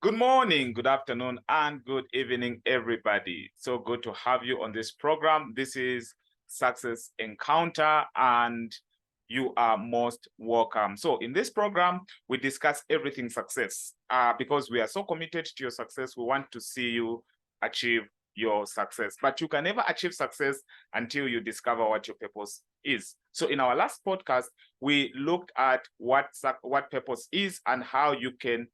Good morning, good afternoon, and good evening, everybody. So good to have you on this program. This is Success Encounter, and you are most welcome. So in this program, we discuss everything success because we are so committed to your success. We want to see you achieve your success, but you can never achieve success until you discover what your purpose is. So in our last podcast, we looked at what purpose is and how you can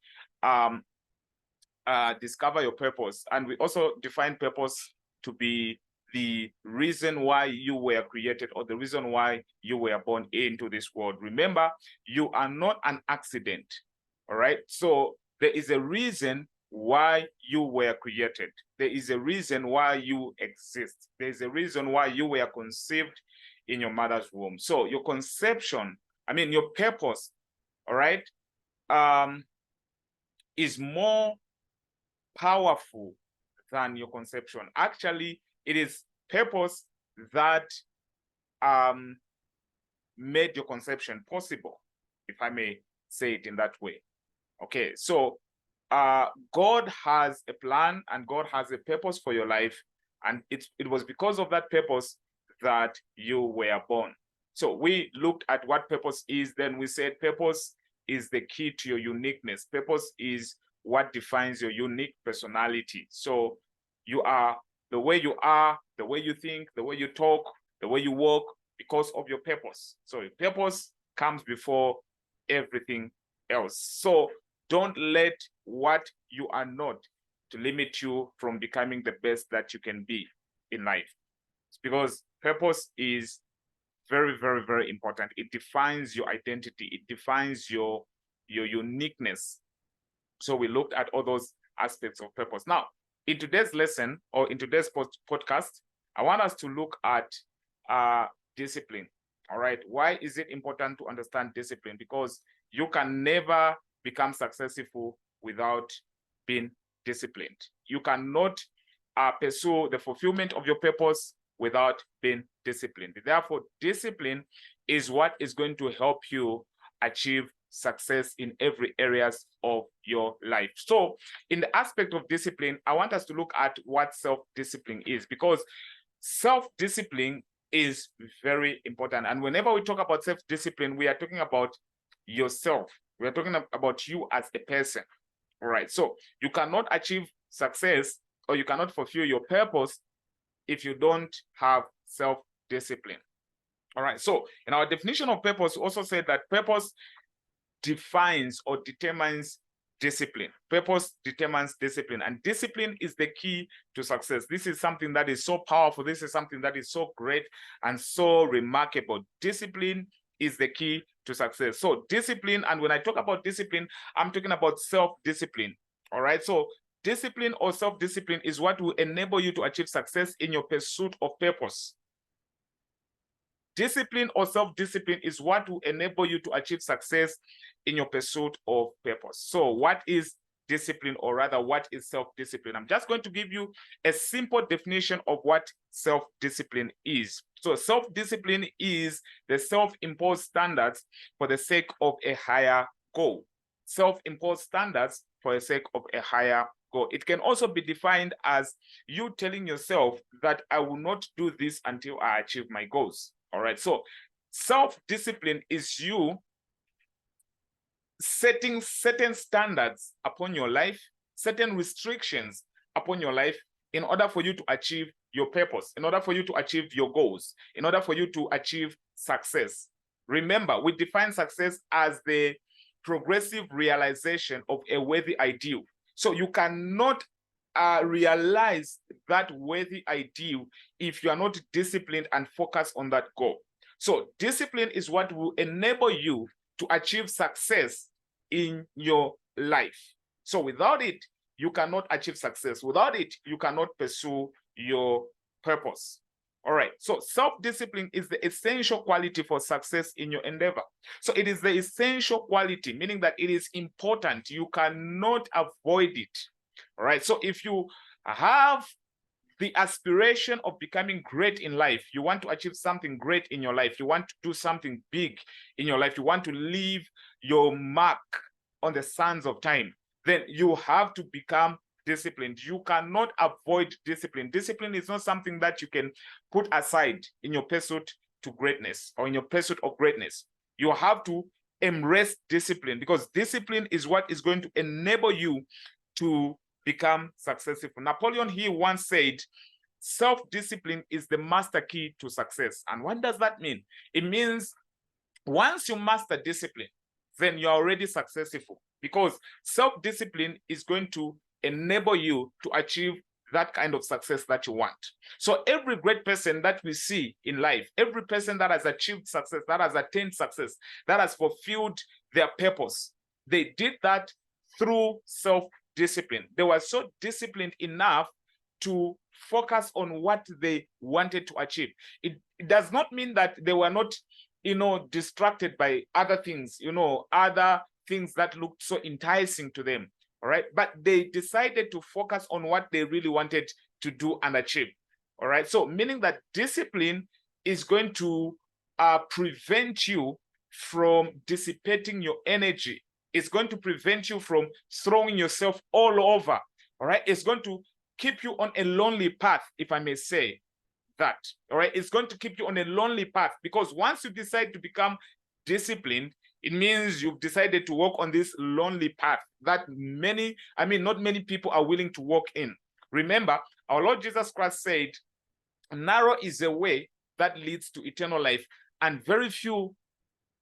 discover your purpose. And we also define purpose to be the reason why you were created or the reason why you were born into this world. Remember, you are not an accident, all right? So there is a reason why you were created. There is a reason why you exist. There is a reason why you were conceived in your mother's womb. So your conception, your purpose, all right, is more powerful than your conception. Actually, it is purpose that made your conception possible, if I may say it in that way. Okay, so God has a plan and God has a purpose for your life, and it was because of that purpose that you were born. So we looked at what purpose is, then we said purpose is the key to your uniqueness. Purpose is what defines your unique personality. So you are the way you are, the way you think, the way you talk, the way you walk, because of your purpose. So your purpose comes before everything else. So don't let what you are not to limit you from becoming the best that you can be in life. It's because purpose is very, very, very important. It defines your identity. It defines your uniqueness. So we looked at all those aspects of purpose. Now, in today's lesson or in today's podcast, I want us to look at discipline. All right. Why is it important to understand discipline? Because you can never become successful without being disciplined. You cannot pursue the fulfillment of your purpose without being disciplined. Therefore, discipline is what is going to help you achieve success in every areas of your life. So in the aspect of discipline, I want us to look at what self-discipline is, because self-discipline is very important. And whenever we talk about self-discipline, we are talking about yourself. We are talking about you as a person. All right. So you cannot achieve success or you cannot fulfill your purpose if you don't have self-discipline. All right. So in our definition of purpose, we also said that purpose defines or determines discipline. Purpose determines discipline, and discipline is the key to success. This is something that is so powerful. This is something that is so great and so remarkable. Discipline is the key to success. So discipline, and when I talk about discipline, I'm talking about self-discipline. All right. So discipline or self-discipline is what will enable you to achieve success in your pursuit of purpose. Discipline or self-discipline is what will enable you to achieve success in your pursuit of purpose. So what is discipline, or rather what is self-discipline? I'm just going to give you a simple definition of what self-discipline is. So self-discipline is the self-imposed standards for the sake of a higher goal. Self-imposed standards for the sake of a higher goal. It can also be defined as you telling yourself that I will not do this until I achieve my goals. All right, so self-discipline is you setting certain standards upon your life, certain restrictions upon your life in order for you to achieve your purpose, in order for you to achieve your goals, in order for you to achieve success. Remember, we define success as the progressive realization of a worthy ideal. So you cannot realize that worthy ideal if you are not disciplined and focused on that goal. So discipline is what will enable you to achieve success in your life. So without it, you cannot achieve success. Without it, you cannot pursue your purpose. All right. So self-discipline is the essential quality for success in your endeavor. So it is the essential quality, meaning that it is important. You cannot avoid it. All right. So if you have the aspiration of becoming great in life, you want to achieve something great in your life, you want to do something big in your life, you want to leave your mark on the sands of time, then you have to become disciplined. You cannot avoid discipline. Discipline is not something that you can put aside in your pursuit to greatness or in your pursuit of greatness. You have to embrace discipline, because discipline is what is going to enable you to become successful. Napoleon Hill once said, self-discipline is the master key to success. And what does that mean? It means once you master discipline, then you're already successful, because self-discipline is going to enable you to achieve that kind of success that you want. So every great person that we see in life, every person that has achieved success, that has attained success, that has fulfilled their purpose, they did that through self-discipline. They were so disciplined enough to focus on what they wanted to achieve. It does not mean that they were not, distracted by other things, other things that looked so enticing to them. All right. But they decided to focus on what they really wanted to do and achieve. All right. So meaning that discipline is going to prevent you from dissipating your energy. It's going to prevent you from throwing yourself all over. All right. It's going to keep you on a lonely path, if I may say that. All right. It's going to keep you on a lonely path, because once you decide to become disciplined, it means you've decided to walk on this lonely path that not many people are willing to walk in. Remember, our Lord Jesus Christ said, narrow is the way that leads to eternal life, and very few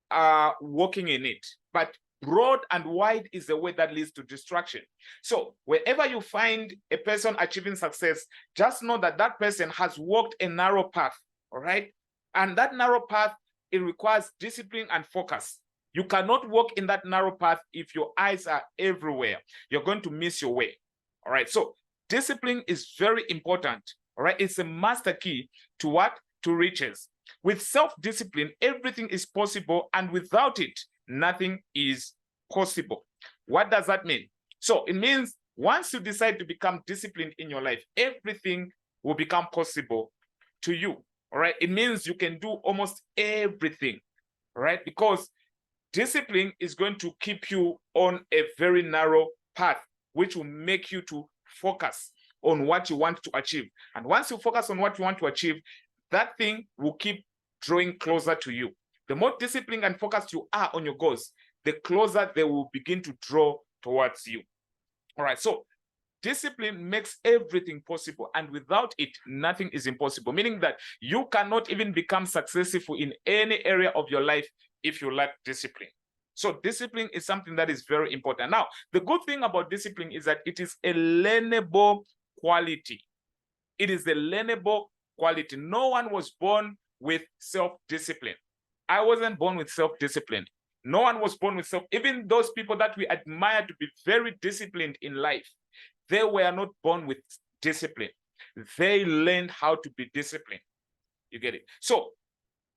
are walking in it. But broad and wide is the way that leads to destruction. So wherever you find a person achieving success, just know that that person has walked a narrow path, all right? And that narrow path, it requires discipline and focus. You cannot walk in that narrow path if your eyes are everywhere. You're going to miss your way. All right. So discipline is very important. All right. It's a master key to what? To riches. With self-discipline, everything is possible. And without it, nothing is possible. What does that mean? So it means once you decide to become disciplined in your life, everything will become possible to you. All right. It means you can do almost everything. All right. Because discipline is going to keep you on a very narrow path, which will make you to focus on what you want to achieve. And once you focus on what you want to achieve, that thing will keep drawing closer to you. The more disciplined and focused you are on your goals, the closer they will begin to draw towards you. All right, so discipline makes everything possible, and without it, nothing is impossible, meaning that you cannot even become successful in any area of your life if you lack discipline. So discipline is something that is very important. Now, the good thing about discipline is that it is a learnable quality. It is a learnable quality. No one was born with self-discipline. I wasn't born with self-discipline. No one was born with even those people that we admire to be very disciplined in life, they were not born with discipline. They learned how to be disciplined. You get it? So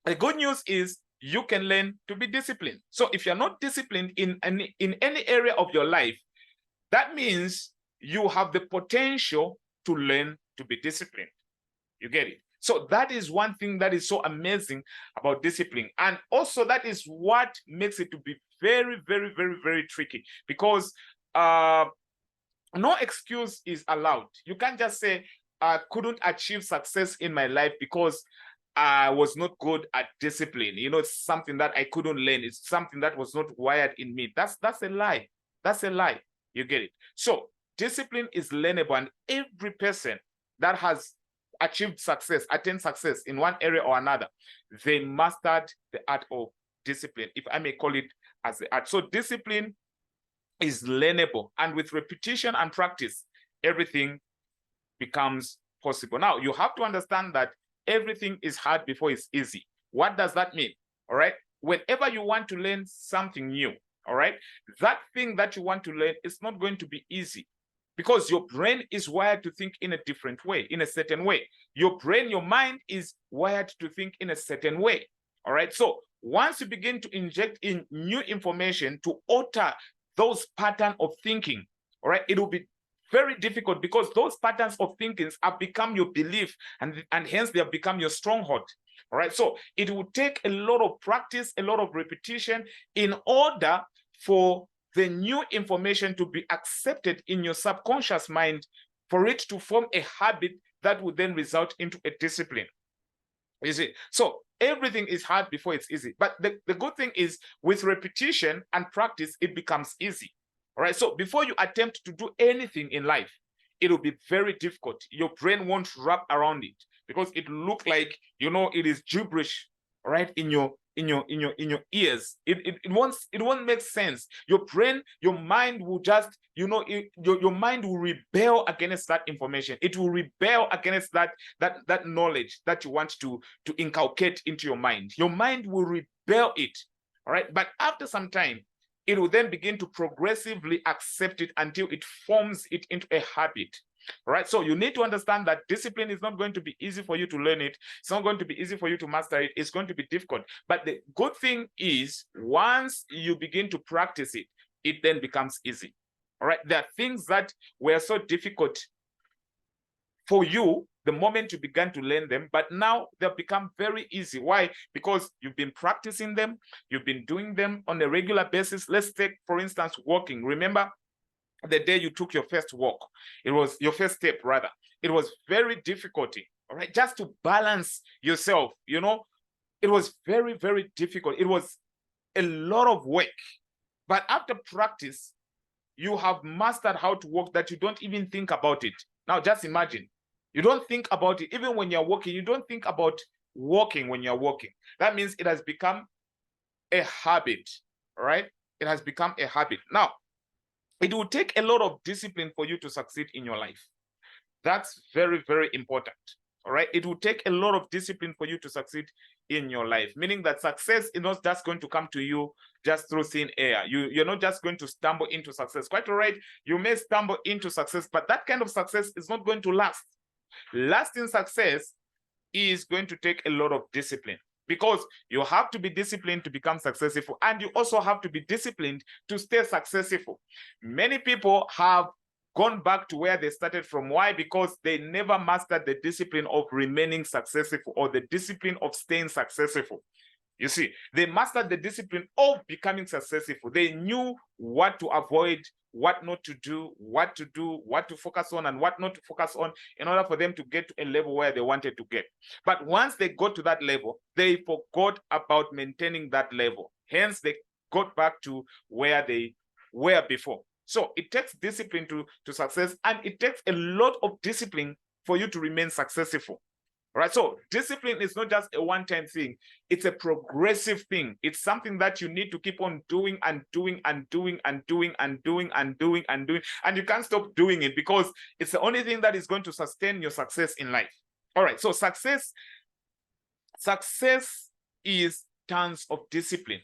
the good news is you can learn to be disciplined. So if you're not disciplined in any area of your life, that means you have the potential to learn to be disciplined. You get it? So that is one thing that is so amazing about discipline. And also that is what makes it to be very, very, very, very tricky, because no excuse is allowed. You can't just say, I couldn't achieve success in my life because I was not good at discipline. It's something that I couldn't learn. It's something that was not wired in me. That's a lie. That's a lie. You get it? So discipline is learnable, and every person that has achieved success, attained success in one area or another, they mastered the art of discipline, if I may call it as the art. So discipline is learnable, and with repetition and practice, everything becomes possible. Now, you have to understand that everything is hard before it's easy. What does that mean? All right. Whenever you want to learn something new, all right, that thing that you want to learn is not going to be easy, because your brain is wired to think in a different way, in a certain way. Your brain, your mind is wired to think in a certain way. All right. So once you begin to inject in new information to alter those patterns of thinking, all right, it will be very difficult, because those patterns of thinking have become your belief, and hence they have become your stronghold. All right. So it will take a lot of practice, a lot of repetition, in order for the new information to be accepted in your subconscious mind, for it to form a habit that would then result into a discipline. You see, so everything is hard before it's easy. But the good thing is, with repetition and practice, it becomes easy. All right. So before you attempt to do anything in life, it will be very difficult. Your brain won't wrap around it because it look like, it is gibberish, right, in your ears. It won't make sense. Your brain, your mind will just, your mind will rebel against that information. It will rebel against that knowledge that you want to inculcate into your mind. Your mind will rebel it. All right. But after some time, it will then begin to progressively accept it until it forms it into a habit. Right. So you need to understand that discipline is not going to be easy for you to learn it. It's not going to be easy for you to master it. It's going to be difficult. But the good thing is, once you begin to practice it, it then becomes easy. All right. There are things that were so difficult for you the moment you began to learn them, but now they've become very easy. Why? Because you've been practicing them. You've been doing them on a regular basis. Let's take, for instance, walking. Remember the day you took your first walk, it was your first step, rather. It was very difficult, all right, just to balance yourself. It was very, very difficult. It was a lot of work. But after practice, you have mastered how to walk that you don't even think about it. Now, just imagine, you don't think about it. Even when you're walking, you don't think about walking when you're walking. That means it has become a habit, all right? It has become a habit. Now, it will take a lot of discipline for you to succeed in your life. That's very, very important. All right. It will take a lot of discipline for you to succeed in your life, meaning that success is not just going to come to you just through thin air. You're not just going to stumble into success. Quite all right. You may stumble into success, but that kind of success is not going to last. Lasting success is going to take a lot of discipline, because you have to be disciplined to become successful, and you also have to be disciplined to stay successful. Many people have gone back to where they started from. Why? Because they never mastered the discipline of remaining successful, or the discipline of staying successful. You see, they mastered the discipline of becoming successful. They knew what to avoid, what not to do, what to focus on, and what not to focus on, in order for them to get to a level where they wanted to get. But once they got to that level, they forgot about maintaining that level. Hence, they got back to where they were before. So it takes discipline to success, and it takes a lot of discipline for you to remain successful. Right. So discipline is not just a one-time thing. It's a progressive thing. It's something that you need to keep on doing and doing and doing and doing and doing and doing and doing. And you can't stop doing it, because it's the only thing that is going to sustain your success in life. All right. So success is tons of discipline.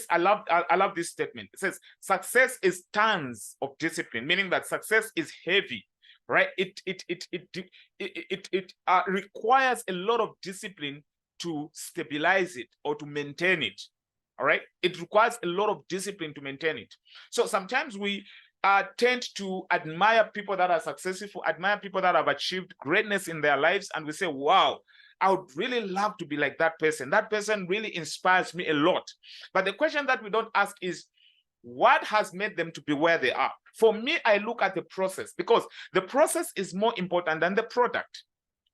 I love this statement. It says success is tons of discipline, meaning that success is heavy. Right? It requires a lot of discipline to stabilize it or to maintain it. All right? It requires a lot of discipline to maintain it. So sometimes we tend to admire people that are successful, admire people that have achieved greatness in their lives, and we say, wow, I would really love to be like that person. That person really inspires me a lot. But the question that we don't ask is, what has made them to be where they are? For me, I look at the process, because the process is more important than the product.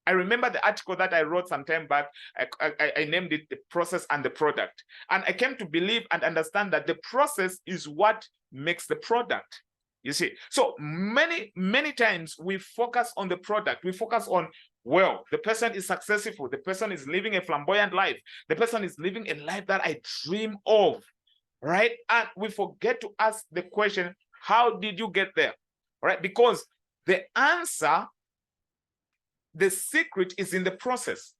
I remember the article that I wrote some time back. I named it The Process and the Product. And I came to believe and understand that the process is what makes the product. You see, so many times we focus on the product. We focus on, well, the person is successful. The person is living a flamboyant life. The person is living a life that I dream of. Right? And we forget to ask the question, how did you get there? Right? Because the answer, the secret is in the process.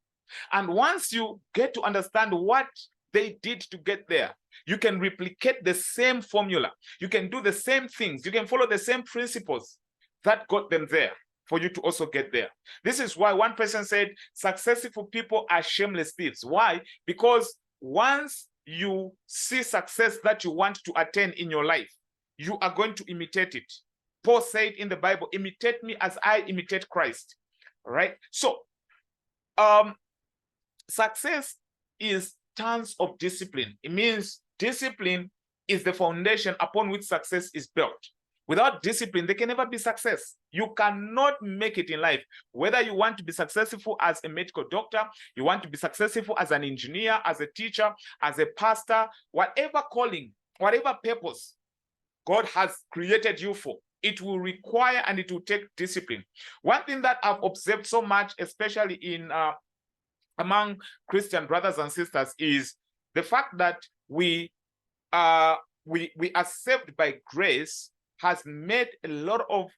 And once you get to understand what they did to get there, you can replicate the same formula. You can do the same things. You can follow the same principles that got them there for you to also get there. This is why one person said, successful people are shameless thieves. Why? Because once you see success that you want to attain in your life, you are going to imitate it. Paul said in the Bible, imitate me as I imitate Christ. All right. So success is tons of discipline. It means discipline is the foundation upon which success is built. Without discipline, there can never be success. You cannot make it in life. Whether you want to be successful as a medical doctor, you want to be successful as an engineer, as a teacher, as a pastor, whatever calling, whatever purpose God has created you for, it will require and it will take discipline. One thing that I've observed so much, especially in among Christian brothers and sisters, is the fact that we are saved by grace has made a lot of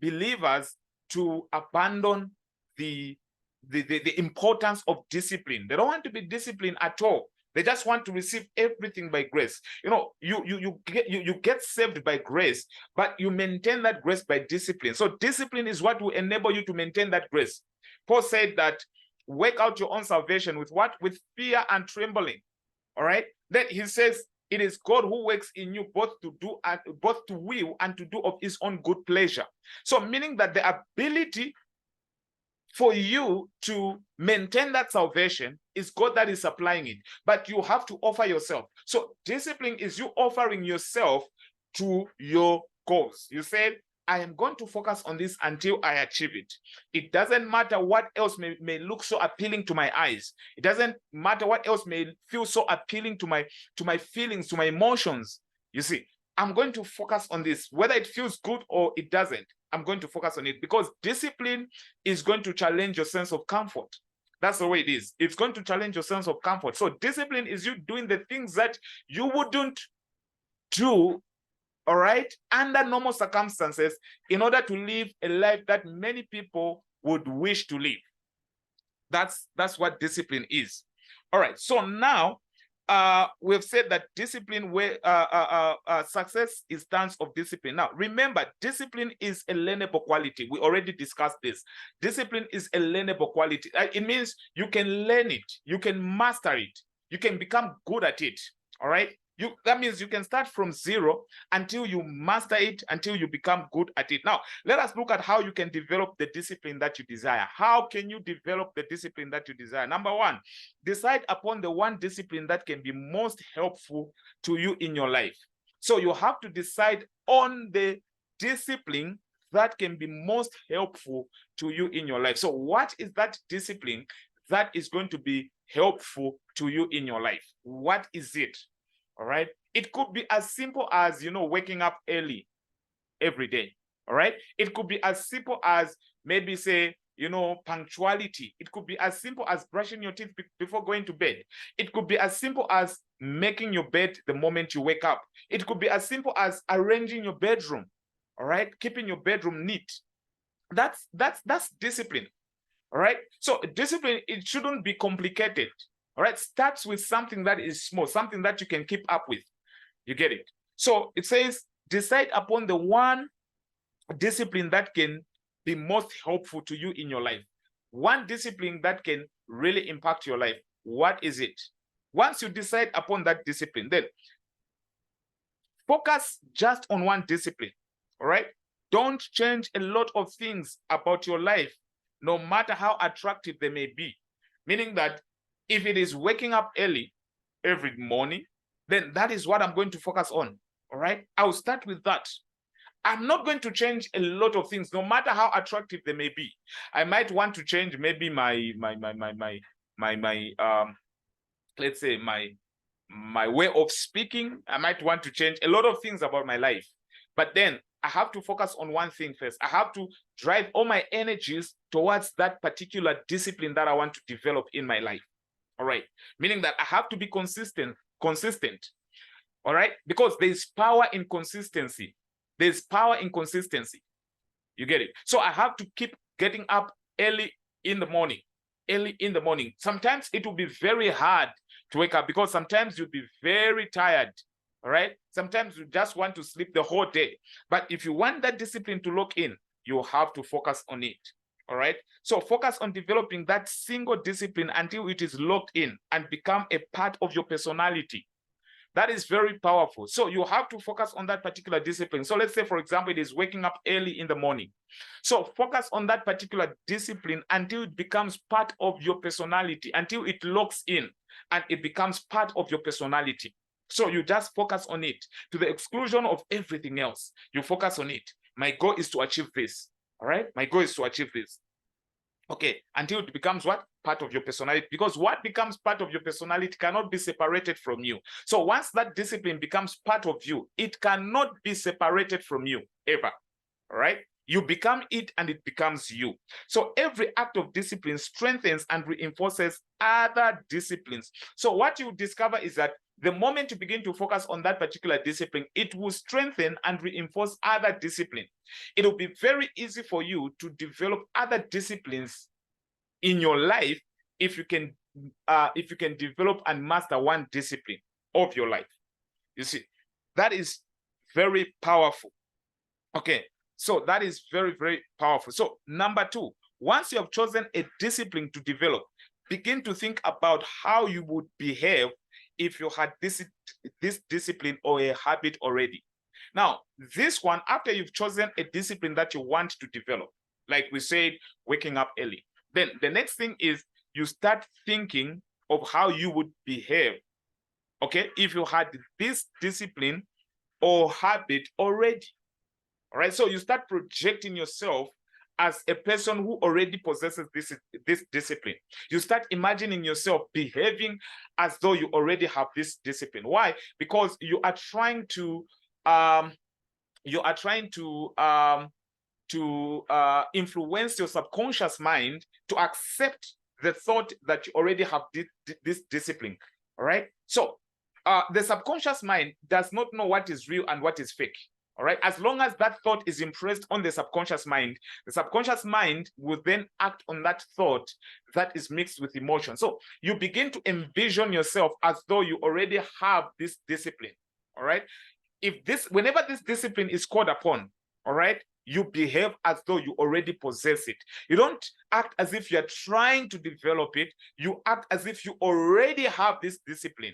believers to abandon the importance of discipline. They don't want to be disciplined at all. They just want to receive everything by grace. You know, you get saved by grace, but you maintain that grace by discipline. So discipline is what will enable you to maintain that grace. Paul said that work out your own salvation with what? With fear and trembling. All right. Then he says it is God who works in you both to do and both to will and to do of his own good pleasure. So meaning that the ability for you to maintain that salvation is God that is supplying it, but you have to offer yourself. So discipline is you offering yourself to your goals. You said, I am going to focus on this until I achieve it. It doesn't matter what else may look so appealing to my eyes. It doesn't matter what else may feel so appealing to my feelings, to my emotions. You see, I'm going to focus on this, whether it feels good or it doesn't. I'm going to focus on it because discipline is going to challenge your sense of comfort. That's the way it is. It's going to challenge your sense of comfort. So discipline is you doing the things that you wouldn't do, all right, under normal circumstances in order to live a life that many people would wish to live. That's what discipline is. All right, so now we've said that discipline, where success is stance of discipline. Now, remember, discipline is a learnable quality. We already discussed this. Discipline is a learnable quality. It means you can learn it, you can master it, you can become good at it. All right. That means you can start from zero until you master it, until you become good at it. Now, let us look at how you can develop the discipline that you desire. How can you develop the discipline that you desire? Number one, decide upon the one discipline that can be most helpful to you in your life. So you have to decide on the discipline that can be most helpful to you in your life. So what is that discipline that is going to be helpful to you in your life? What is it? All right. It could be as simple as, waking up early every day. All right. It could be as simple as maybe say, punctuality. It could be as simple as brushing your teeth before going to bed. It could be as simple as making your bed the moment you wake up. It could be as simple as arranging your bedroom. All right. Keeping your bedroom neat. That's discipline. All right. So discipline, it shouldn't be complicated. All right, starts with something that is small, something that you can keep up with. You get it? So it says, decide upon the one discipline that can be most helpful to you in your life. One discipline that can really impact your life. What is it? Once you decide upon that discipline, then focus just on one discipline. All right? Don't change a lot of things about your life, no matter how attractive they may be. Meaning that if it is waking up early every morning, then that is what I'm going to focus on. All right. I'll start with that. I'm not going to change a lot of things, no matter how attractive they may be. I might want to change maybe my let's say my way of speaking. I might want to change a lot of things about my life. But then I have to focus on one thing first. I have to drive all my energies towards that particular discipline that I want to develop in my life. All right. Meaning that I have to be consistent. All right. Because there's power in consistency. There's power in consistency. You get it? So I have to keep getting up early in the morning. Sometimes it will be very hard to wake up because sometimes you'll be very tired. All right. Sometimes you just want to sleep the whole day. But if you want that discipline to lock in, you have to focus on it. All right. So focus on developing that single discipline until it is locked in and become a part of your personality. That is very powerful. So you have to focus on that particular discipline. So let's say, for example, it is waking up early in the morning. So focus on that particular discipline until it becomes part of your personality, until it locks in and it becomes part of your personality. So you just focus on it to the exclusion of everything else. You focus on it. My goal is to achieve this. All right. My goal is to achieve this. Okay. Until it becomes what? Part of your personality. Because what becomes part of your personality cannot be separated from you. So once that discipline becomes part of you, it cannot be separated from you ever. All right. You become it and it becomes you. So every act of discipline strengthens and reinforces other disciplines. So what you discover is that the moment you begin to focus on that particular discipline, it will strengthen and reinforce other discipline. It will be very easy for you to develop other disciplines in your life if you can develop and master one discipline of your life. You see, that is very powerful. Okay. So that is very, very powerful. So number two, once you have chosen a discipline to develop, begin to think about how you would behave if you had this discipline or a habit already. Now, this one, after you've chosen a discipline that you want to develop, like we said, waking up early, then the next thing is you start thinking of how you would behave, okay, if you had this discipline or habit already. All right, so you start projecting yourself as a person who already possesses this discipline. You start imagining yourself behaving as though you already have this discipline. Why? Because you are trying to influence your subconscious mind to accept the thought that you already have this discipline. All right, so the subconscious mind does not know what is real and what is fake. All right, as long as that thought is impressed on the subconscious mind will then act on that thought that is mixed with emotion. So you begin to envision yourself as though you already have this discipline. All right, whenever this discipline is called upon, all right, you behave as though you already possess it. You don't act as if you're trying to develop it. You act as if you already have this discipline.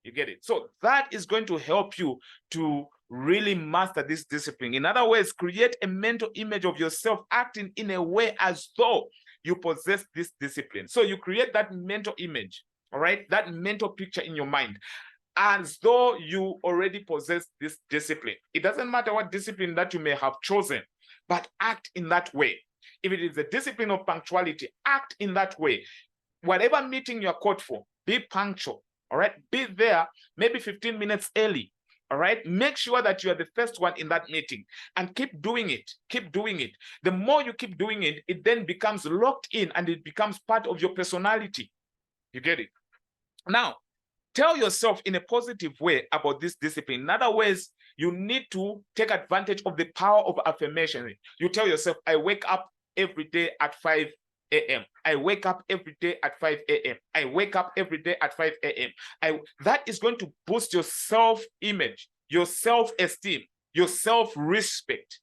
You get it? So that is going to help you to really master this discipline. In other words, create a mental image of yourself acting in a way as though you possess this discipline. So you create that mental image, all right, that mental picture in your mind as though you already possess this discipline. It doesn't matter what discipline that you may have chosen, but act in that way. If it is a discipline of punctuality, act in that way. Whatever meeting you're called for, be punctual. All right, be there maybe 15 minutes early. All right, make sure that you are the first one in that meeting and keep doing it. Keep doing it. The more you keep doing it, it then becomes locked in and it becomes part of your personality. You get it? Now, tell yourself in a positive way about this discipline. In other words, you need to take advantage of the power of affirmation. You tell yourself, I wake up every day at 5 a.m. I wake up every day at 5 a.m. I wake up every day at 5 a.m. That is going to boost your self-image, your self-esteem, your self-respect.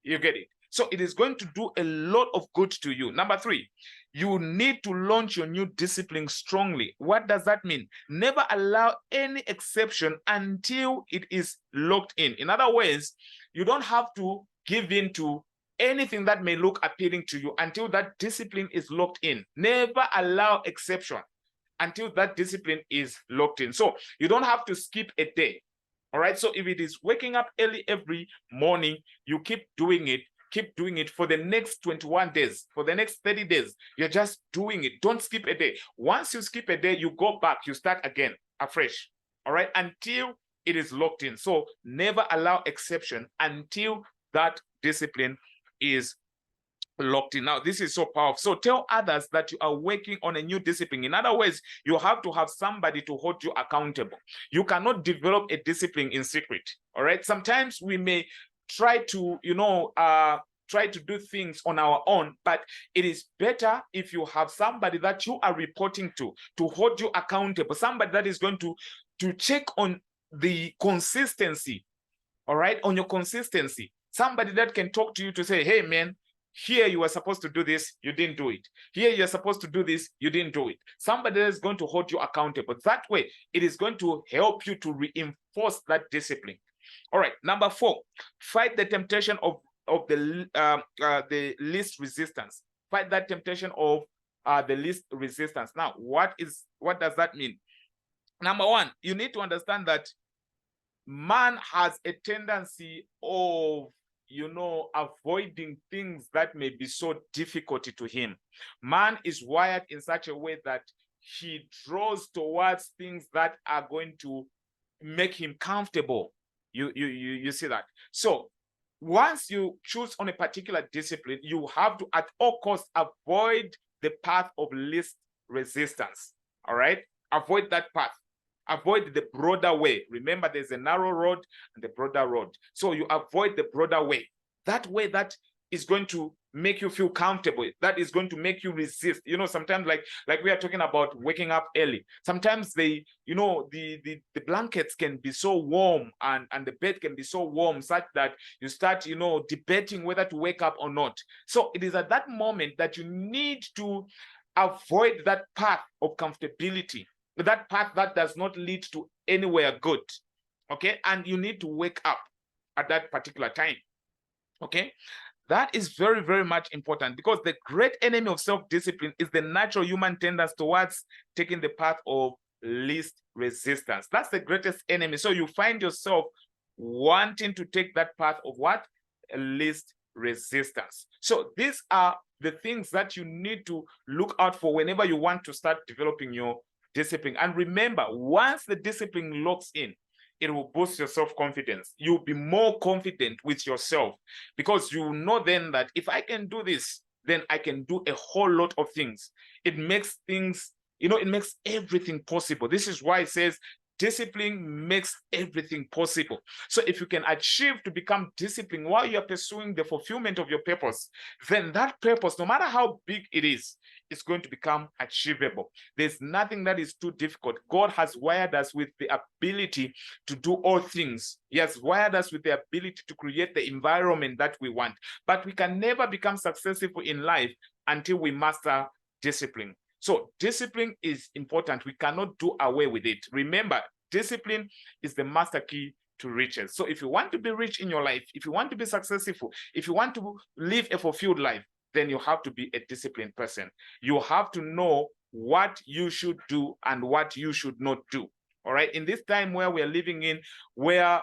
You get it? So it is going to do a lot of good to you. Number three, you need to launch your new discipline strongly. What does that mean? Never allow any exception until it is locked in. In other words, you don't have to give in to anything that may look appealing to you until that discipline is locked in. Never allow exception until that discipline is locked in. So you don't have to skip a day. All right. So if it is waking up early every morning, you keep doing it. Keep doing it for the next 21 days, for the next 30 days. You're just doing it. Don't skip a day. Once you skip a day, you go back, you start again, afresh. All right. Until it is locked in. So never allow exception until that discipline is locked in. Now, this is so powerful. So tell others that you are working on a new discipline. In other words, you have to have somebody to hold you accountable. You cannot develop a discipline in secret. All right. Sometimes we may try to, try to do things on our own, but it is better if you have somebody that you are reporting to hold you accountable, somebody that is going to check on the consistency, all right, on your consistency. Somebody that can talk to you to say, hey, man, here you were supposed to do this, you didn't do it. Here you're supposed to do this, you didn't do it. Somebody that is going to hold you accountable. That way, it is going to help you to reinforce that discipline. All right, number 4, fight the temptation of the least resistance. Fight that temptation of the least resistance. Now, what does that mean? Number one, you need to understand that man has a tendency of, avoiding things that may be so difficult to him. Man is wired in such a way that he draws towards things that are going to make him comfortable. You see that? So once you choose on a particular discipline, you have to at all costs avoid the path of least resistance. All right, avoid that path. Avoid the broader way. Remember, there's a narrow road and the broader road. So you avoid the broader way. That way that is going to make you feel comfortable. That is going to make you resist. Sometimes like we are talking about waking up early. Sometimes the blankets can be so warm and the bed can be so warm such that you start, debating whether to wake up or not. So it is at that moment that you need to avoid that path of comfortability, that path that does not lead to anywhere good. Okay, and you need to wake up at that particular time. Okay, that is very, very much important, because the great enemy of self-discipline is the natural human tendency towards taking the path of least resistance. That's the greatest enemy. So you find yourself wanting to take that path of what? Least resistance. So these are the things that you need to look out for whenever you want to start developing your discipline. And remember, once the discipline locks in, it will boost your self-confidence. You'll be more confident with yourself, because you know then that if I can do this, then I can do a whole lot of things. It makes things, it makes everything possible. This is why it says discipline makes everything possible. So if you can achieve to become disciplined while you're pursuing the fulfillment of your purpose, then that purpose, no matter how big it is going to become achievable. There's nothing that is too difficult. God has wired us with the ability to do all things. He has wired us with the ability to create the environment that we want. But we can never become successful in life until we master discipline. So discipline is important. We cannot do away with it. Remember, discipline is the master key to riches. So if you want to be rich in your life, if you want to be successful, if you want to live a fulfilled life, then you have to be a disciplined person. You have to know what you should do and what you should not do. All right. In this time where we are living in, where,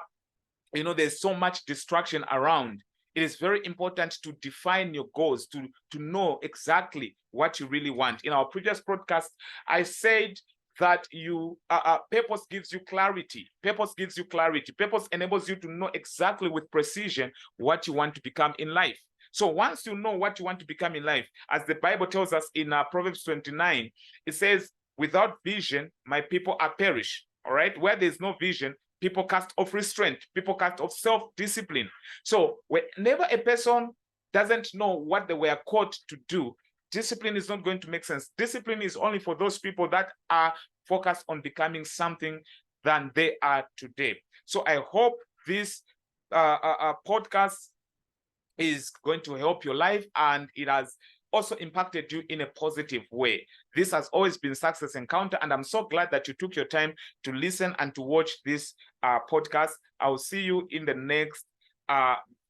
there's so much distraction around, it is very important to define your goals, to know exactly what you really want. In our previous broadcast, I said that purpose gives you clarity. Purpose gives you clarity. Purpose enables you to know exactly with precision what you want to become in life. So once you know what you want to become in life, as the Bible tells us in Proverbs 29, it says, without vision, my people are perished. All right. Where there's no vision, people cast off restraint, people cast off self-discipline. So whenever a person doesn't know what they were called to do, discipline is not going to make sense. Discipline is only for those people that are focused on becoming something than they are today. So I hope this podcast is going to help your life, and it has also impacted you in a positive way. This has always been Success Encounter, and I'm so glad that you took your time to listen and to watch this podcast. I'll see you in the next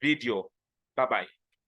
video. Bye-bye.